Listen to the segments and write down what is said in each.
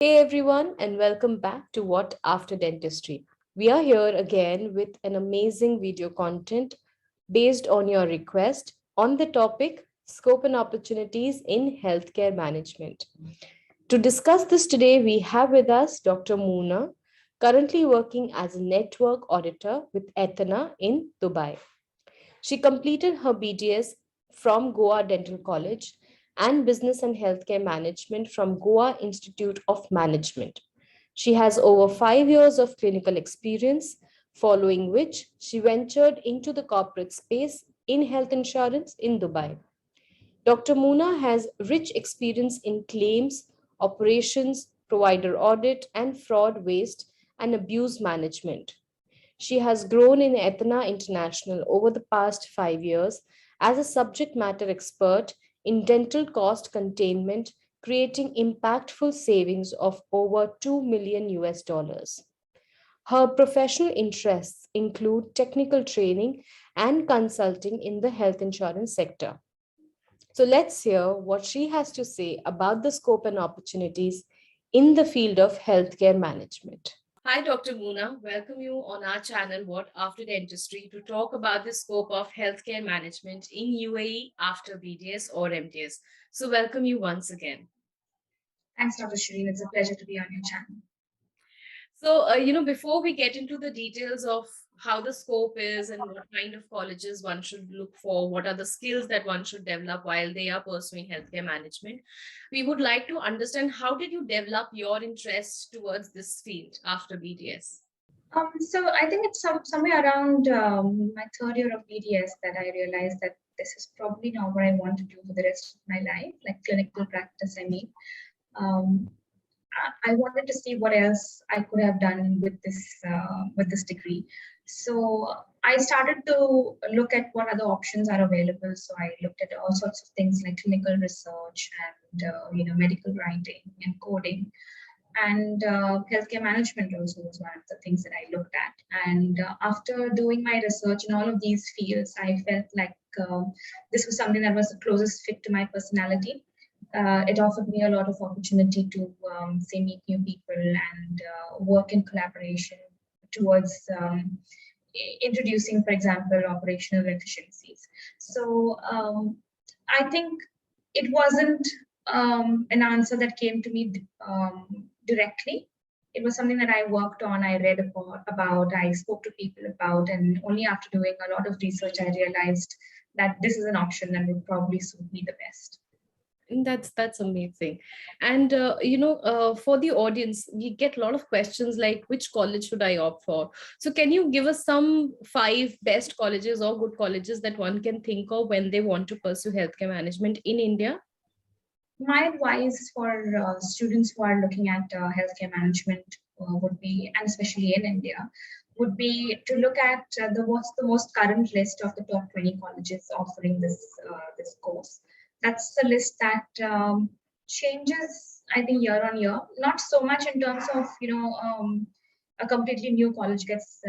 Hey everyone, and welcome back to What After Dentistry. We are here again with an amazing video content based on your request on the topic Scope and Opportunities in Healthcare Management. To discuss this today, we have with us Dr. Moona, currently working as a network auditor with Aetna in Dubai. She completed her BDS from Goa Dental College and Business and Healthcare Management from Goa Institute of Management. She has over 5 years of clinical experience, following which she ventured into the corporate space in health insurance in Dubai. Dr. Moona has rich experience in claims, operations, provider audit, and fraud, waste, and abuse management. She has grown in Aetna International over the past 5 years as a subject matter expert in dental cost containment, creating impactful savings of over 2 million US dollars. Her professional interests include technical training and consulting in the health insurance sector. So let's hear what she has to say about the scope and opportunities in the field of healthcare management. Hi, Dr. Moona. Welcome you on our channel, What After Dentistry, to talk about the scope of healthcare management in UAE after BDS or MDS. So, welcome you once again. Thanks, Dr. Shireen. It's a pleasure to be on your channel. So, before we get into the details of how the scope is and what kind of colleges one should look for, what are the skills that one should develop while they are pursuing healthcare management, we would like to understand how did you develop your interest towards this field after BDS? So I think it's somewhere around my third year of BDS that I realized that this is probably not what I want to do for the rest of my life, like clinical practice. Um, I wanted to see what else I could have done with this degree. So I started to look at what other options are available. So I looked at all sorts of things like clinical research and medical writing and coding. And healthcare management also was one of the things that I looked at. And after doing my research in all of these fields, I felt like this was something that was the closest fit to my personality. It offered me a lot of opportunity to say meet new people and work in collaboration towards introducing, for example, operational efficiencies. So I think it wasn't an answer that came to me directly. It was something that I worked on, I read about, I spoke to people about, and only after doing a lot of research, I realized that this is an option that would probably suit me the best. That's amazing. And for the audience, we get a lot of questions like which college should I opt for? So can you give us some five best colleges or good colleges that one can think of when they want to pursue healthcare management in India? My advice for students who are looking at healthcare management would be, and especially in India, would be to look at what's the most current list of the top 20 colleges offering this course. That's the list that changes, I think, year on year. Not so much in terms of a completely new college gets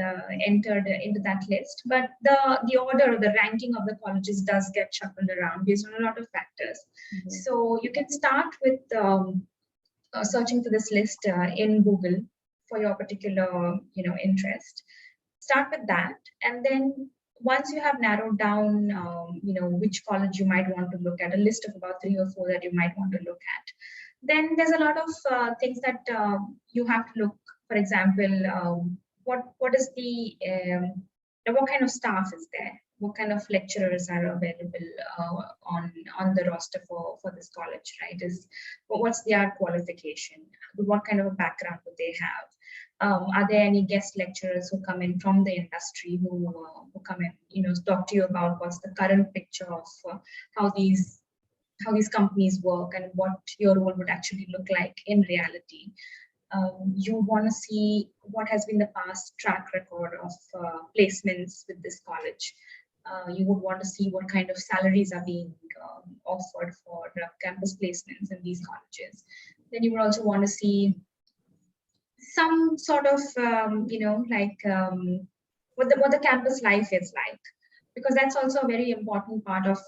entered into that list, but the order, the ranking of the colleges does get shuffled around based on a lot of factors. Mhm. So you can start with searching for this list in Google for your particular interest. Start with that, and then once you have narrowed down which college you might want to look at, a list of about 3 or 4 that you might want to look at, then there's a lot of things that you have to look. For example, what is the what kind of staff is there? What kind of lecturers are available on the roster for this college, right? What's their qualification? What kind of a background do they have? Are there any guest lecturers who come in from the industry who come in, talk to you about what's the current picture of how these companies work and what your role would actually look like in reality? You want to see what has been the past track record of placements with this college. You would want to see what kind of salaries are being offered for campus placements in these colleges. Then you would also want to see some sort of, what the campus life is like, because that's also a very important part of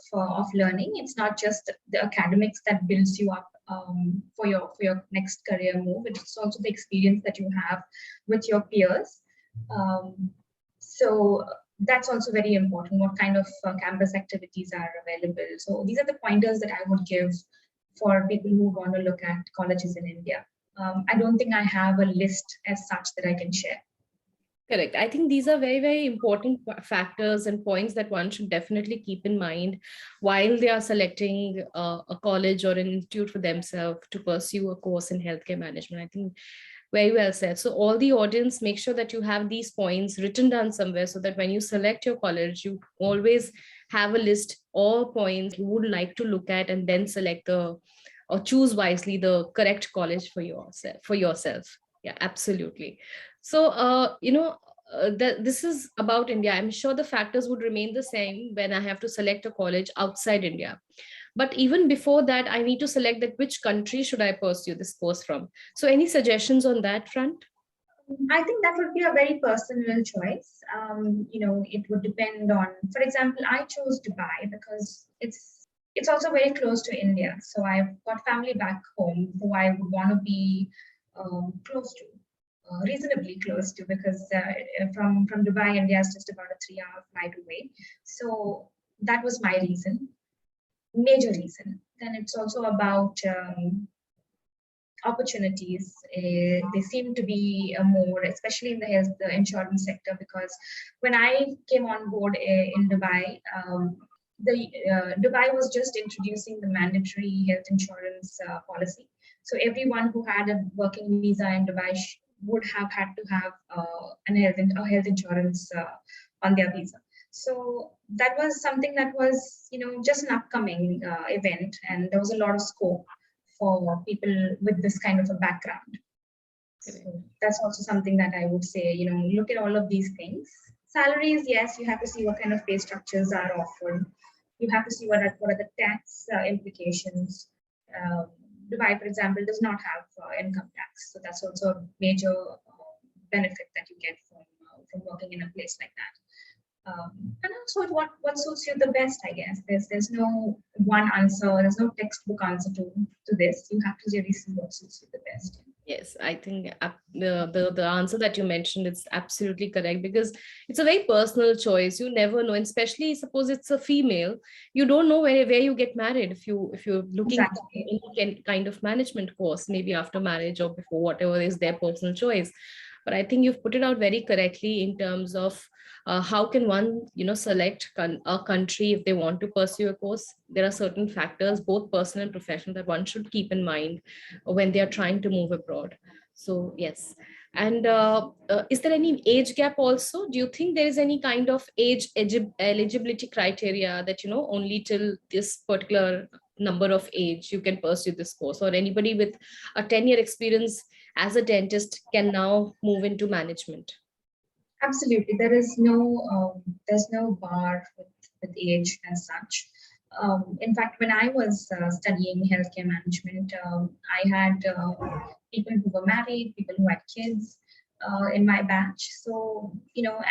learning. It's not just the academics that builds you up for your next career move. It's also the experience that you have with your peers. So that's also very important. What kind of campus activities are available? So these are the pointers that I would give for people who want to look at colleges in India. I don't think I have a list as such that I can share. Correct. I think these are very, very important factors and points that one should definitely keep in mind while they are selecting a college or an institute for themselves to pursue a course in healthcare management. I think very well said. So all the audience, make sure that you have these points written down somewhere so that when you select your college, you always have a list or points you would like to look at and then select the or choose wisely the correct college for yourself. Yeah, absolutely. So this is about India. I'm sure the factors would remain the same when I have to select a college outside India. But even before that, I need to select that which country should I pursue this course from. So any suggestions on that front? I think that would be a very personal choice. It would depend on, for example, I chose Dubai because it's also very close to India. So I've got family back home who I would want to be close to, reasonably close to, because from Dubai, India is just about a 3-hour flight away. So that was my reason, major reason. Then it's also about opportunities. They seem to be more, especially in the insurance sector, because when I came on board in Dubai, Dubai was just introducing the mandatory health insurance policy. So everyone who had a working visa in Dubai would have had to have a health insurance on their visa. So that was something that was, just an upcoming event, and there was a lot of scope for people with this kind of a background. So that's also something that I would say, look at all of these things. Salaries, yes, you have to see what kind of pay structures are offered. You have to see what are the tax implications. Dubai, for example, does not have income tax. So that's also a major benefit that you get from working in a place like that. And also what suits you the best, I guess. There's no one answer, there's no textbook answer to this. You have to really see what suits you the best. Yes, I think the answer that you mentioned is absolutely correct, because it's a very personal choice. You never know, and especially suppose it's a female, you don't know where you get married. If you're looking Exactly. in any kind of management course, maybe after marriage or before, whatever is their personal choice. But I think you've put it out very correctly in terms of how can one select a country if they want to pursue a course. There are certain factors, both personal and professional, that one should keep in mind when they are trying to move abroad. So yes. And is there any age gap also? Do you think there is any kind of eligibility criteria that only till this particular number of age you can pursue this course, or anybody with a 10-year experience as a dentist can now move into management? Absolutely. There's no bar with age as such. In fact, when I was studying healthcare management, I had people who were married, people who had kids in my batch. So,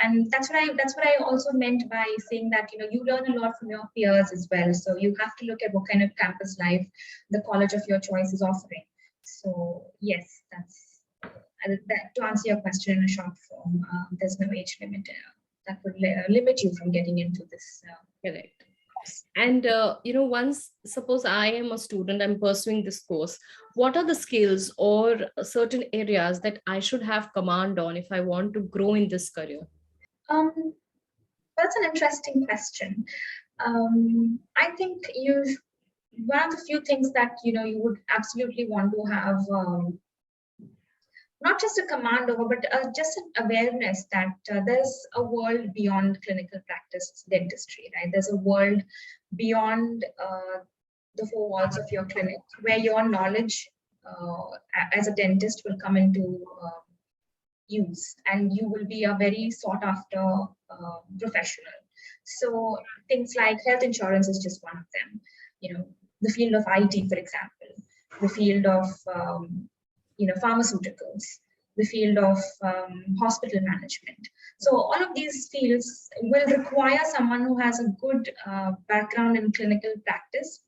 and that's what I also meant by saying that, you learn a lot from your peers as well. So you have to look at what kind of campus life the college of your choice is offering. So yes, to answer your question in a short form, there's no age limit that would limit you from getting into this. Correct. And once suppose I am a student, I'm pursuing this course, what are the skills or certain areas that I should have command on if I want to grow in this career? Um, that's an interesting question. I think one of the few things that you would absolutely want to have, not just a command over, but just an awareness that there's a world beyond clinical practice dentistry, right? There's a world beyond the four walls of your clinic where your knowledge as a dentist will come into use, and you will be a very sought after professional. So things like health insurance is just one of them. The field of IT, for example, the field of pharmaceuticals, the field of hospital management. So all of these fields will require someone who has a good background in clinical practice,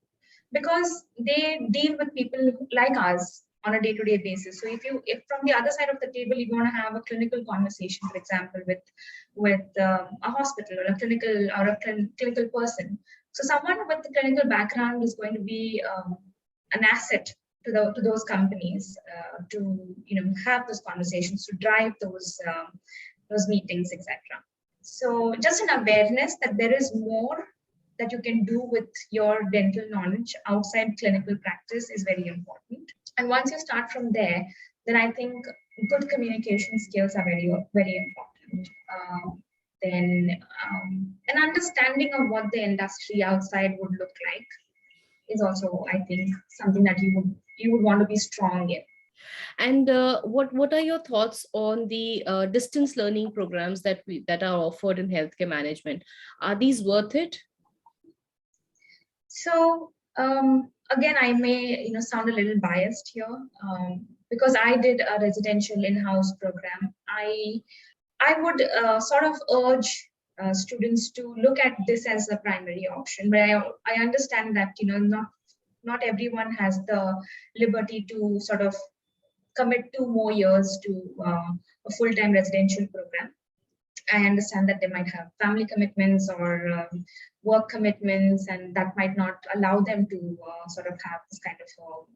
because they deal with people like us on a day-to-day basis. So if from the other side of the table you want to have a clinical conversation, for example, with a hospital or a clinical person, so someone with the clinical background is going to be an asset to those companies to have those conversations, to drive those meetings, etc. So just an awareness that there is more that you can do with your dental knowledge outside clinical practice is very important. And once you start from there, then I think good communication skills are very, very important. Then an understanding of what the industry outside would look like is also, I think, something that you would want to be strong in. And what are your thoughts on the distance learning programs that are offered in healthcare management? Are these worth it? So again, I may sound a little biased here because I did a residential in-house program. I would sort of urge students to look at this as a primary option, but I understand that not everyone has the liberty to sort of commit 2 more years to a full-time residential program. I understand that they might have family commitments or work commitments, and that might not allow them to sort of have this kind of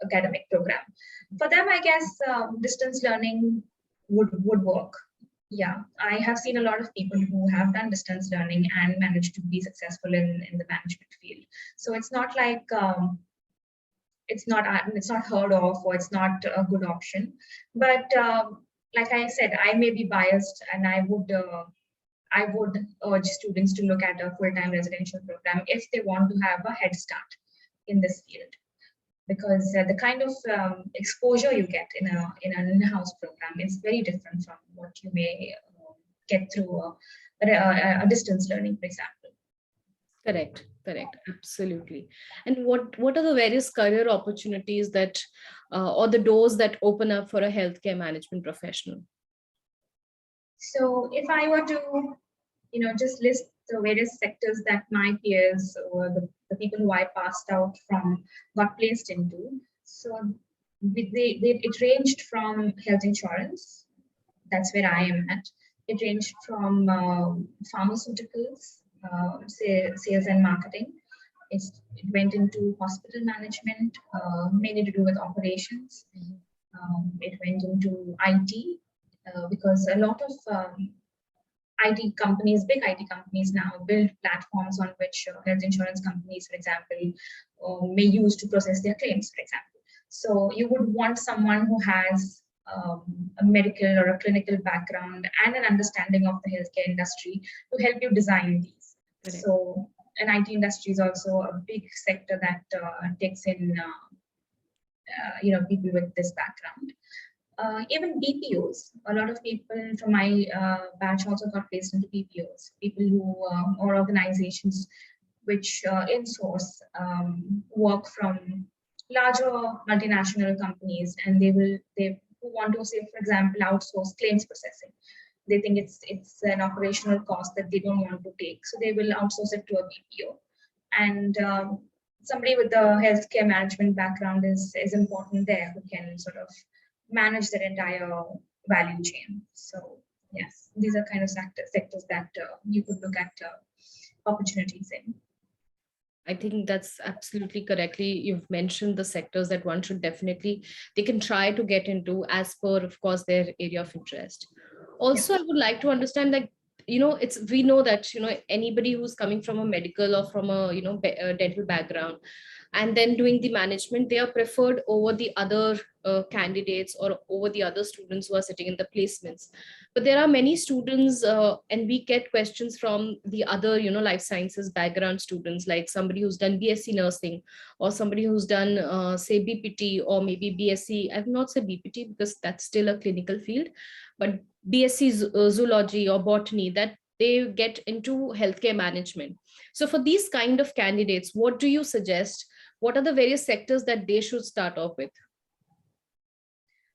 academic program. For them, I guess distance learning would work. Yeah, I have seen a lot of people who have done distance learning and managed to be successful in the management field. So it's not like it's not heard of or it's not a good option. But like I said, I may be biased, and I would urge students to look at a full-time residential program if they want to have a head start in this field, because the kind of exposure you get in an in-house program is very different from what you may get through a distance learning, for example. Correct, absolutely. And what are the various career opportunities that or the doors that open up for a healthcare management professional? So if I were to just list the various sectors that my peers or the people who I passed out from got placed into. So it ranged from health insurance, that's where I am at. It ranged from pharmaceuticals, sales and marketing. It went into hospital management, mainly to do with operations. It went into IT, because a lot of IT companies, big IT companies now build platforms on which health insurance companies, for example, may use to process their claims, for example. So you would want someone who has a medical or a clinical background and an understanding of the healthcare industry to help you design these. Correct. So an IT industry is also a big sector that takes in people with this background. Even BPOs, a lot of people from my batch also got placed into BPOs, people who or organizations which in-source work from larger multinational companies, and they who want to say, for example, outsource claims processing. They think it's an operational cost that they don't want to take, so they will outsource it to a BPO. And somebody with a healthcare management background is important there, who can sort of manage their entire value chain. So yes, these are kind of sectors that you could look at opportunities in. I think that's absolutely correctly. You've mentioned the sectors that one should definitely, they can try to get into as per, of course, their area of interest. Also, I would like to understand that, we know that, anybody who's coming from a medical or from a, a dental background and then doing the management, they are preferred over the other candidates or over the other students who are sitting in the placements. But there are many students and we get questions from the other life sciences background students, like somebody who's done BSc nursing or somebody who's done say BPT or maybe BSc. I will not say BPT because that's still a clinical field, but BSc zoology or botany, that they get into healthcare management. So for these kind of candidates, what do you suggest? What are the various sectors that they should start off with?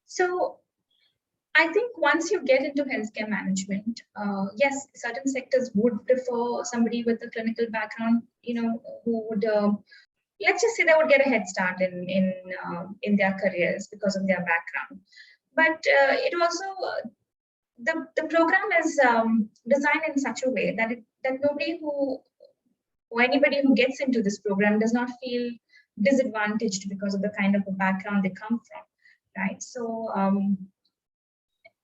So I think once you get into healthcare management, yes, certain sectors would prefer somebody with a clinical background, who would let's just say they would get a head start in their careers because of their background. But it also the program is designed in such a way that that nobody who or anybody who gets into this program does not feel disadvantaged because of the kind of a background they come from, right? So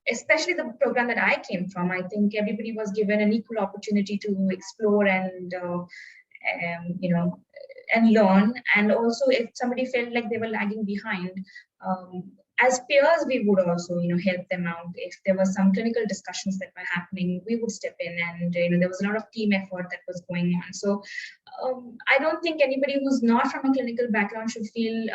especially the program that I came from, I think everybody was given an equal opportunity to explore and you know, and learn. And also, if somebody felt like they were lagging behind, as peers, we would also, you know, help them out. If there was some clinical discussions that were happening, we would step in, and you know, there was a lot of team effort that was going on. So I don't think anybody who's not from a clinical background should feel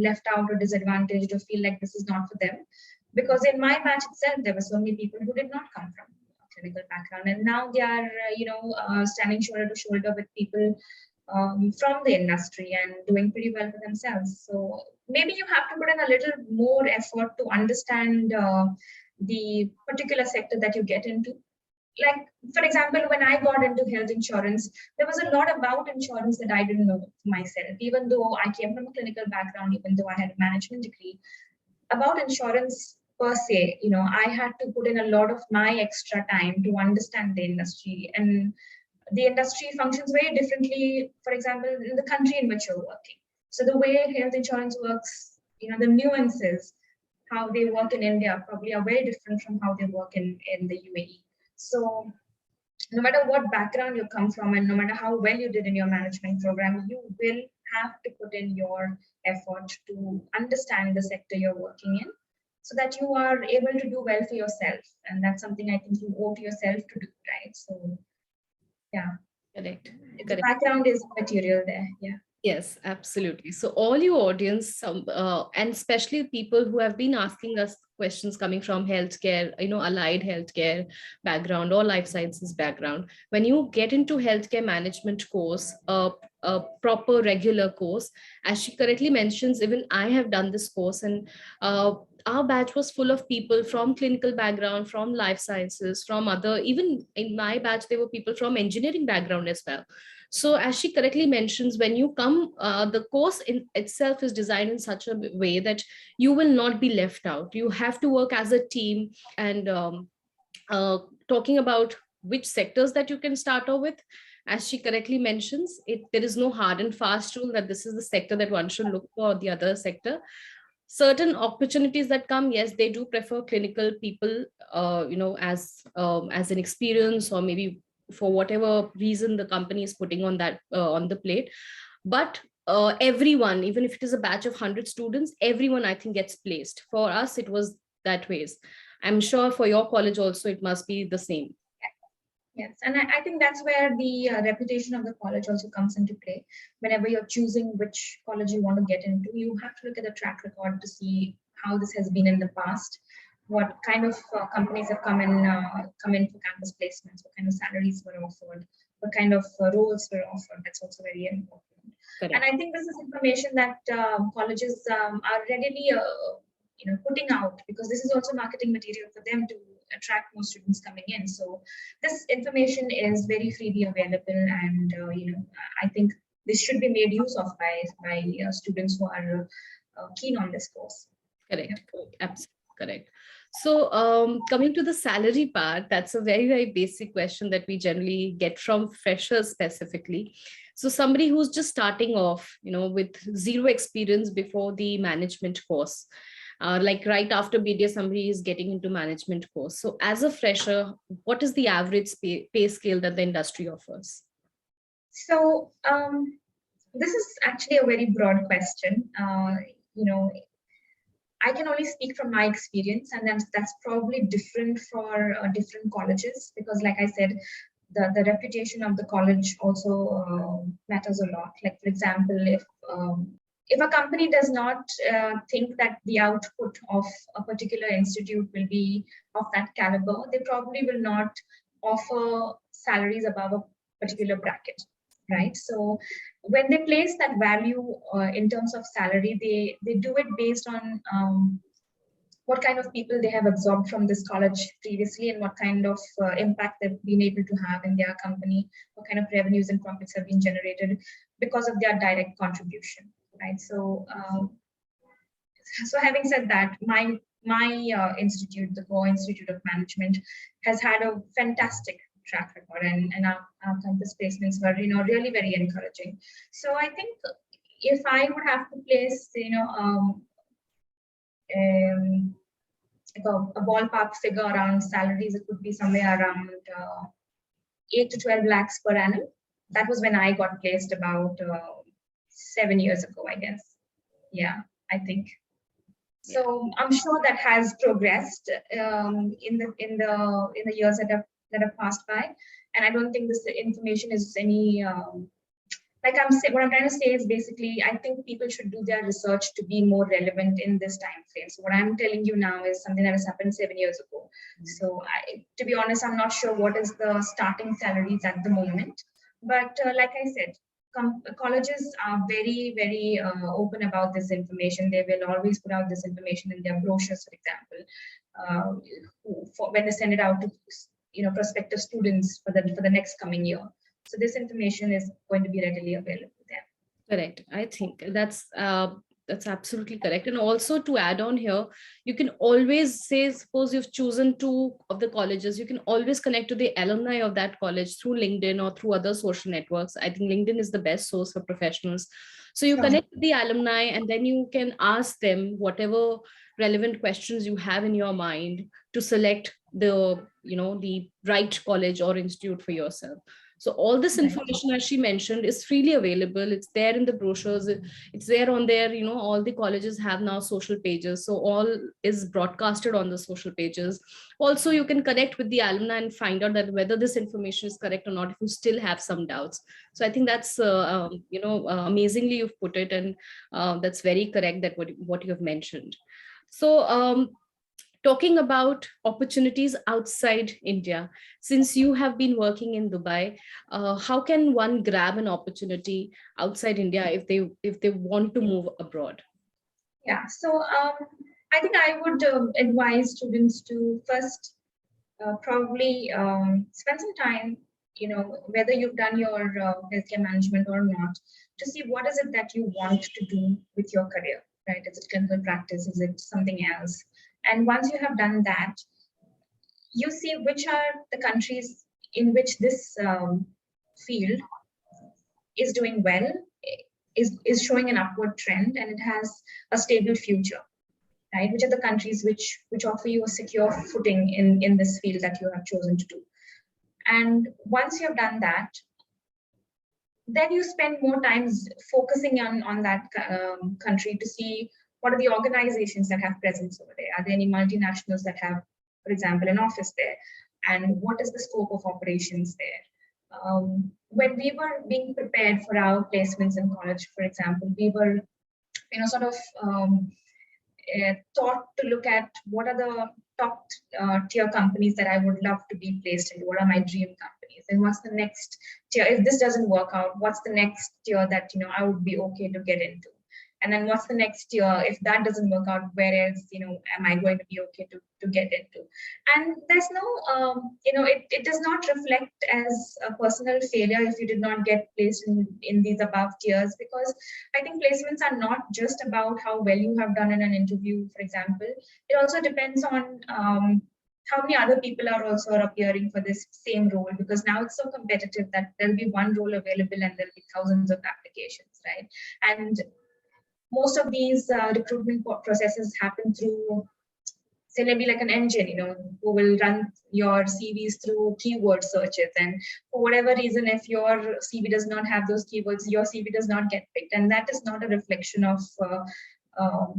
left out or disadvantaged or feel like this is not for them. Because in my batch itself, there were so many people who did not come from a clinical background, and now they are, standing shoulder to shoulder with people from the industry and doing pretty well for themselves. So maybe you have to put in a little more effort to understand the particular sector that you get into. Like, for example, when I got into health insurance, there was a lot about insurance that I didn't know myself. Even though I came from a clinical background, even though I had a management degree, about insurance per se, you know, I had to put in a lot of my extra time to understand the industry. And the industry functions very differently, for example, in the country in which you're working. So the way health insurance works, you know, the nuances, how they work in India probably are very different from how they work in the UAE. So no matter what background you come from and no matter how well you did in your management program, you will have to put in your effort to understand the sector you're working in so that you are able to do well for yourself. And that's something I think you owe to yourself to do, right? So yeah, Correct. the Correct. background is material there. Yeah. Yes, absolutely. So all your audience, and especially people who have been asking us questions coming from healthcare, allied healthcare background or life sciences background, when you get into healthcare management course, a proper regular course, as she correctly mentions, even I have done this course, and our batch was full of people from clinical background, from life sciences, from other, even in my batch, there were people from engineering background as well. So as she correctly mentions, when you come, the course in itself is designed in such a way that you will not be left out. You have to work as a team. And talking about which sectors that you can start off with, as she correctly mentions, there is no hard and fast rule that this is the sector that one should look for, or the other sector. Certain opportunities that come, yes, they do prefer clinical people, as an experience, or maybe for whatever reason the company is putting on that on the plate. But everyone, even if it is a batch of 100 students, everyone I think gets placed. For us it was that ways. I'm sure for your college also it must be the same. Yes, and I think that's where the reputation of the college also comes into play. Whenever you're choosing which college you want to get into, you have to look at the track record to see how this has been in the past, what kind of companies have come in for campus placements, what kind of salaries were offered, what kind of roles were offered. That's also very important. And Correct. I think this is information that colleges are readily putting out, because this is also marketing material for them to attract more students coming in. So this information is very freely available, and I think this should be made use of by students who are keen on this course. Correct, correct, absolutely correct. So coming to the salary part, that's a very, very basic question that we generally get from freshers specifically. So somebody who's just starting off, with zero experience before the management course, like right after BDS, somebody is getting into management course. So as a fresher, what is the average pay scale that the industry offers? So this is actually a very broad question. I can only speak from my experience, and that's probably different for different colleges, because, like I said, the reputation of the college also matters a lot. Like, for example, if a company does not think that the output of a particular institute will be of that caliber, they probably will not offer salaries above a particular bracket, right? So when they place that value in terms of salary, they do it based on what kind of people they have absorbed from this college previously, and what kind of impact they've been able to have in their company, what kind of revenues and profits have been generated because of their direct contribution, right? So having said that, my institute, the Goa Institute of Management, has had a fantastic track record, and our campus placements were, really very encouraging. So I think if I would have to place, like a ballpark figure around salaries, it would be somewhere around 8 to 12 lakhs per annum. That was when I got placed about 7 years ago, I guess. Yeah, I think. So I'm sure that has progressed in the years that have passed by, and I don't think this information is any like what I'm trying to say is basically I think people should do their research to be more relevant in this time frame. So what I'm telling you now is something that has happened 7 years ago. So to be honest, I'm not sure what is the starting salaries at the moment, but like I said, colleges are very, very open about this information. They will always put out this information in their brochures, for example, when they send it out to prospective students for the next coming year. So this information is going to be readily available there. Correct. I think that's absolutely correct. And also to add on here, you can always say, suppose you've chosen two of the colleges, you can always connect to the alumni of that college through LinkedIn or through other social networks. I think LinkedIn is the best source for professionals. So you connect with the alumni, and then you can ask them whatever relevant questions you have in your mind to select the right college or institute for yourself. So all this information, as she mentioned, is freely available. It's there in the brochures. It's there on there. All the colleges have now social pages. So all is broadcasted on the social pages. Also, you can connect with the alumni and find out that whether this information is correct or not, if you still have some doubts. So I think that's, amazingly you've put it. And that's very correct that what you have mentioned. So talking about opportunities outside India, since you have been working in Dubai, how can one grab an opportunity outside India if they want to move abroad? Yeah, so I think I would advise students to first probably spend some time, whether you've done your healthcare management or not, to see what is it that you want to do with your career, right? Is it clinical practice? Is it something else? And once you have done that, you see which are the countries in which this field is doing well, is showing an upward trend, and it has a stable future, right? Which are the countries which offer you a secure footing in this field that you have chosen to do. And once you have done that, then you spend more time focusing on that country to see what are the organizations that have presence over there. Are there any multinationals that have, for example, an office there? And what is the scope of operations there? When we were being prepared for our placements in college, for example, we were, sort of taught to look at what are the top tier companies that I would love to be placed in. What are my dream companies? And what's the next tier? If this doesn't work out, what's the next tier that I would be okay to get into? And then what's the next tier? If that doesn't work out, where else, am I going to be okay to get into? And there's no, it does not reflect as a personal failure if you did not get placed in these above tiers, because I think placements are not just about how well you have done in an interview, for example. It also depends on how many other people are also appearing for this same role, because now it's so competitive that there'll be one role available and there'll be thousands of applications, right? And most of these recruitment processes happen through, say, maybe like an engine, who will run your CVs through keyword searches. And for whatever reason, if your CV does not have those keywords, your CV does not get picked. And that is not a reflection of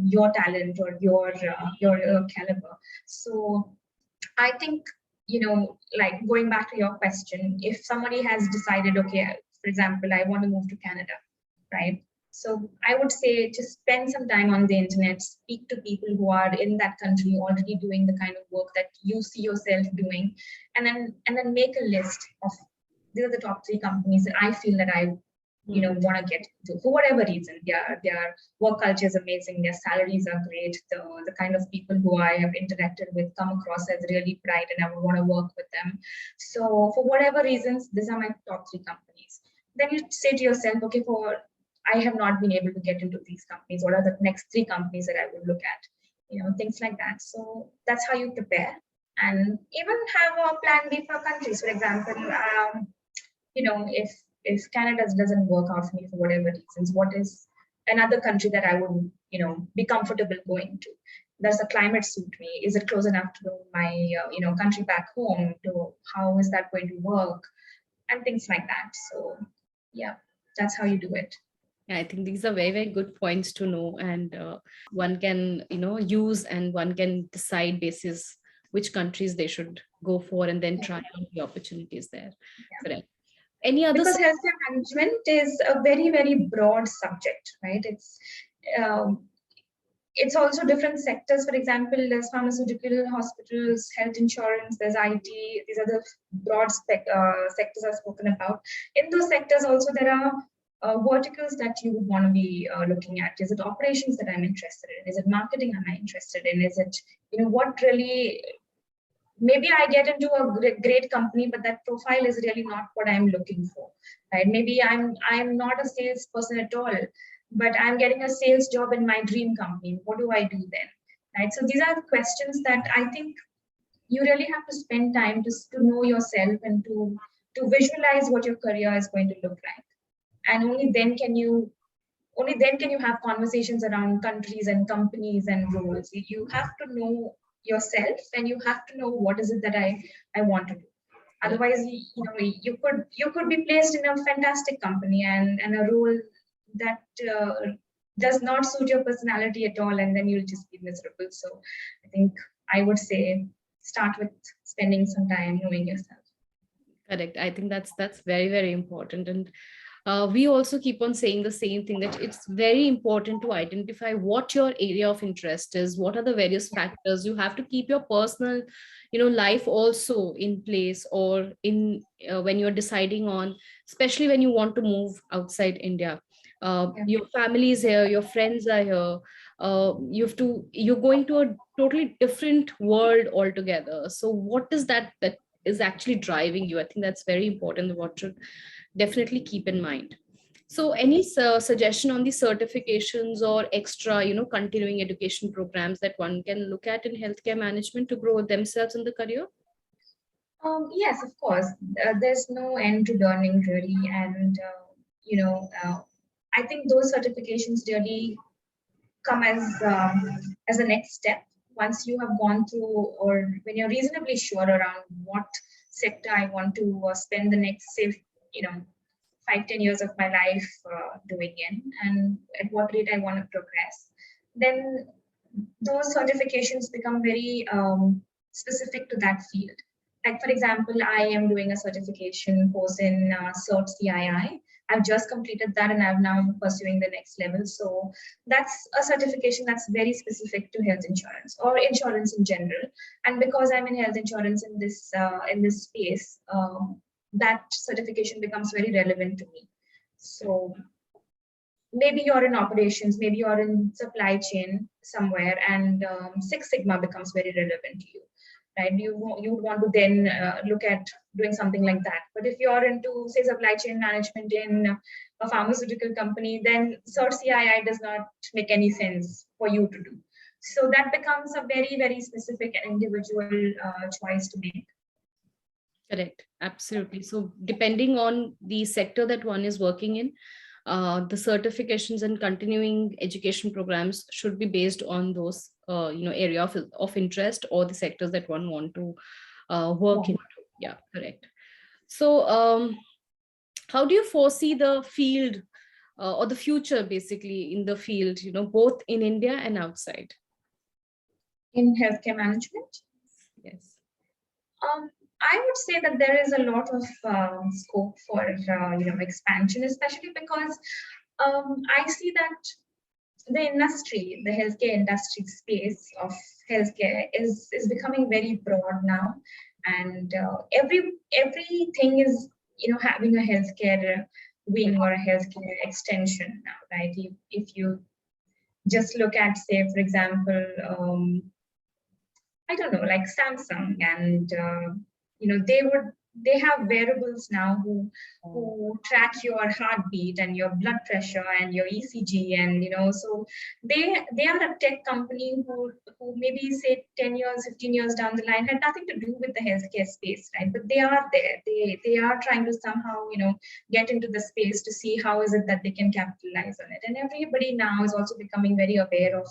your talent or your caliber. So I think, like going back to your question, if somebody has decided, okay, for example, I want to move to Canada, right? So I would say just spend some time on the internet, speak to people who are in that country already doing the kind of work that you see yourself doing, and then make a list of these are the top 3 companies that I feel that I want to get to for whatever reason. Their work culture is amazing, their salaries are great, the kind of people who I have interacted with come across as really bright, and I would want to work with them. So for whatever reasons, these are my top 3 companies. Then you say to yourself, okay, for I have not been able to get into these companies, what are the next 3 companies that I would look at? Things like that. So that's how you prepare, and even have a plan B for countries. For example, if Canada doesn't work out for me for whatever reasons, what is another country that I would be comfortable going to? Does the climate suit me? Is it close enough to my country back home? To how is that going to work, and things like that. So yeah, that's how you do it. Yeah, I think these are very, very good points to know, and one can, use, and one can decide basis which countries they should go for, and then try out the opportunities there. Yeah. Correct. Any other? Because healthcare management is a very, very broad subject, right? It's also different sectors. For example, there's pharmaceutical, hospitals, health insurance, there's IT. These are the broad sectors I've spoken about. In those sectors also, there are verticals that you would want to be looking at. Is it operations that I'm interested in? Is it marketing am I interested in? Is it, what really, maybe I get into a great company, but that profile is really not what I'm looking for, right? Maybe I'm not a salesperson at all, but I'm getting a sales job in my dream company. What do I do then, right? So these are questions that I think you really have to spend time to know yourself and to visualize what your career is going to look like, and only then can you have conversations around countries and companies and roles. You have to know yourself, and you have to know what is it that I want to do. Otherwise, you could be placed in a fantastic company and a role that does not suit your personality at all, and then you'll just be miserable. So I think I would say start with spending some time knowing yourself. Correct. I think that's very, very important. And we also keep on saying the same thing, that it's very important to identify what your area of interest is, what are the various factors. You have to keep your personal life also in place, or in when you're deciding on, especially when you want to move outside India. Your family is here, your friends are here. You're going to a totally different world altogether. So what is that is actually driving you? I think that's very important, what should definitely keep in mind. So any suggestion on the certifications or extra, continuing education programs that one can look at in healthcare management to grow themselves in the career? Yes, of course. There's no end to learning really, and I think those certifications really come as a next step once you have gone through, or when you're reasonably sure around what sector I want to spend the next, say, 5-10 years of my life doing in, and at what rate I want to progress. Then those certifications become very specific to that field. Like, for example, I am doing a certification course in CERT CII. I've just completed that, and I'm now pursuing the next level. So that's a certification that's very specific to health insurance or insurance in general. And because I'm in health insurance in this space, that certification becomes very relevant to me. So maybe you're in operations, maybe you're in supply chain somewhere, and Six Sigma becomes very relevant to you, right? You would want to then look at doing something like that. But if you're into, say, supply chain management in a pharmaceutical company, then CERT CII does not make any sense for you to do. So that becomes a very, very specific and individual choice to make. Correct. Absolutely. So depending on the sector that one is working in, the certifications and continuing education programs should be based on those, area of interest, or the sectors that one want to work into. Yeah, correct. So how do you foresee the field or the future basically in the field, both in India and outside? In healthcare management? Yes. I would say that there is a lot of scope for expansion, especially because I see that the industry, the healthcare industry space of healthcare is becoming very broad now, and everything is having a healthcare wing or a healthcare extension now, right? If you just look at, say, for example, I don't know, like Samsung, and they have wearables now who track your heartbeat and your blood pressure and your ECG, and so they are a tech company who maybe say 10 years, 15 years down the line had nothing to do with the healthcare space, right? But they are there. They are trying to somehow get into the space to see how is it that they can capitalize on it, and everybody now is also becoming very aware of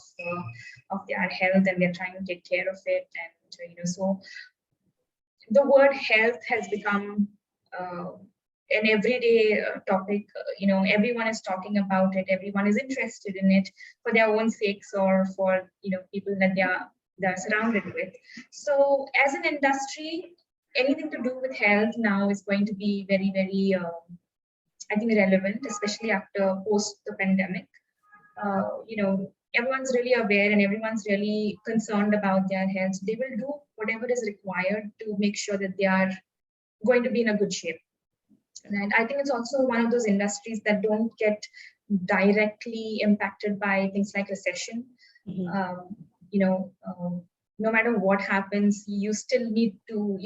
their health, and they're trying to take care of it. And so the word health has become an everyday topic. Everyone is talking about it, everyone is interested in it for their own sakes, or for people that they're surrounded with. So as an industry, anything to do with health now is going to be very, very I think relevant, especially after post the pandemic. Everyone's really aware and everyone's really concerned about their health. They will do whatever is required to make sure that they are going to be in a good shape. And I think it's also one of those industries that don't get directly impacted by things like recession. No matter what happens, you still need to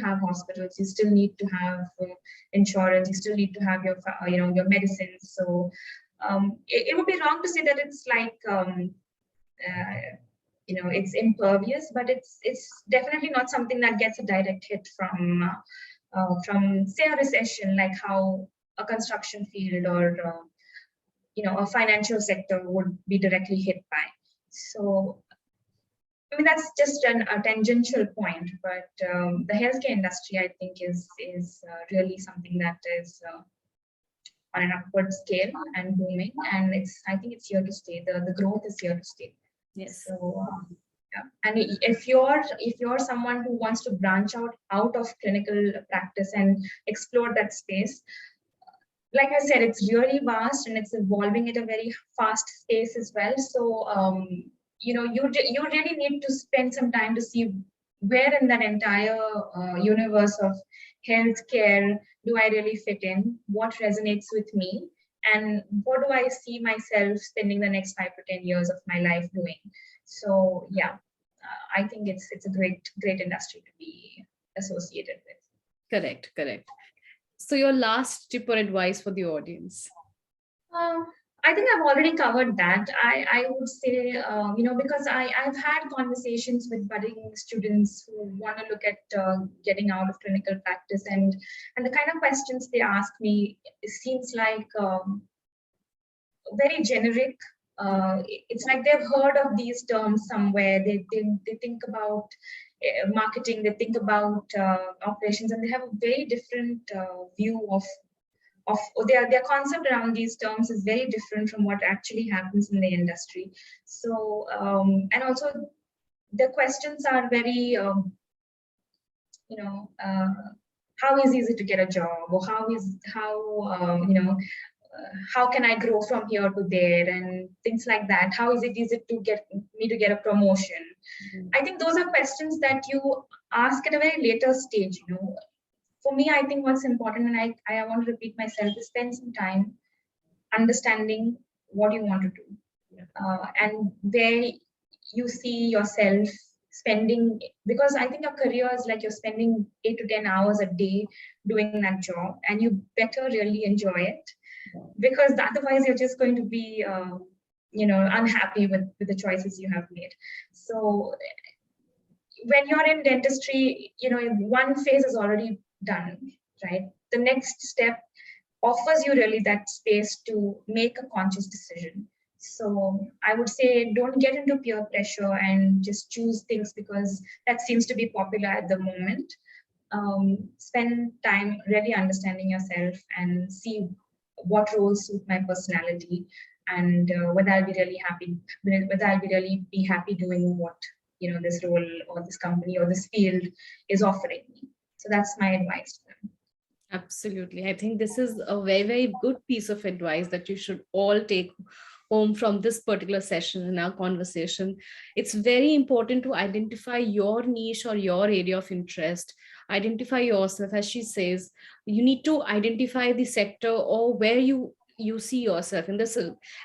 have hospitals, you still need to have insurance, you still need to have your medicines. So it would be wrong to say that it's like it's impervious, but it's definitely not something that gets a direct hit from say a recession, like how a construction field or a financial sector would be directly hit by. So I mean, that's just a tangential point, but the healthcare industry, I think, is really something that is on an upward scale and booming, and I think it's here to stay. The growth is here to stay. Yes. So yeah. And if you're someone who wants to branch out of clinical practice and explore that space, like I said, it's really vast and it's evolving at a very fast pace as well. So you really need to spend some time to see where in that entire universe of healthcare do I really fit in, what resonates with me, and what do I see myself spending the next 5 to 10 years of my life doing. So yeah, I think it's a great industry to be associated with. Correct. So your last tip or advice for the audience? I think I've already covered that. I would say, because I've had conversations with budding students who want to look at getting out of clinical practice, and the kind of questions they ask me, it seems like very generic. It's like they've heard of these terms somewhere. They think about marketing, they think about operations, and they have a very different view of their concept around these terms is very different from what actually happens in the industry. So and also the questions are very how easy is it to get a job, or how can I grow from here to there, and things like that. How is it to get a promotion? I think those are questions that you ask at a very later stage. For me, I think what's important, and I want to repeat myself, is spend some time understanding what you want to do, and where you see yourself spending, because I think a career is like you're spending 8 to 10 hours a day doing that job, and you better really enjoy it, because otherwise you're just going to be unhappy with the choices you have made. So when you're in dentistry, one phase is already done, right? The next step offers you really that space to make a conscious decision. So I would say don't get into peer pressure and just choose things because that seems to be popular at the moment. Spend time really understanding yourself and see what roles suit my personality, and whether I'll be really be happy doing what this role or this company or this field is offering me. So that's my advice to them. Absolutely. I think this is a very, very good piece of advice that you should all take home from this particular session in our conversation, it's very important to identify your niche or your area of interest. Identify yourself, as she says. You need to identify the sector or where you see yourself in this.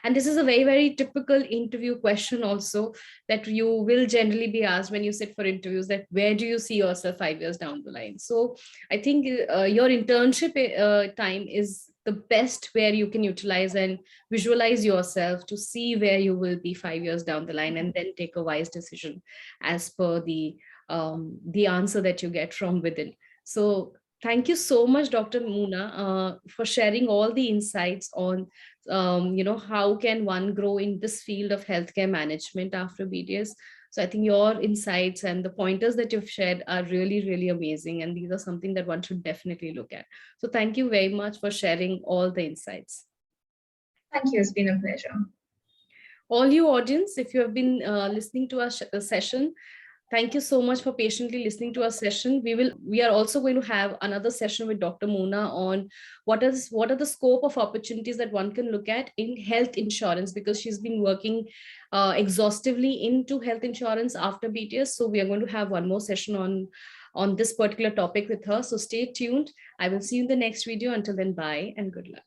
And this is a very, very typical interview question also, that you will generally be asked when you sit for interviews, that where do you see yourself 5 years down the line. So I think your internship time is the best, where you can utilize and visualize yourself to see where you will be 5 years down the line, and then take a wise decision as per the answer that you get from within. So thank you so much, Dr. Moona, for sharing all the insights on how can one grow in this field of healthcare management after BDS. So I think your insights and the pointers that you've shared are really, really amazing. And these are something that one should definitely look at. So thank you very much for sharing all the insights. Thank you. It's been a pleasure. All you audience, if you have been listening to our session, thank you so much for patiently listening to our session. We are also going to have another session with Dr. Moona on what are the scope of opportunities that one can look at in health insurance, because she's been working exhaustively into health insurance after BTS. So we are going to have one more session on this particular topic with her. So stay tuned. I will see you in the next video. Until then, bye and good luck.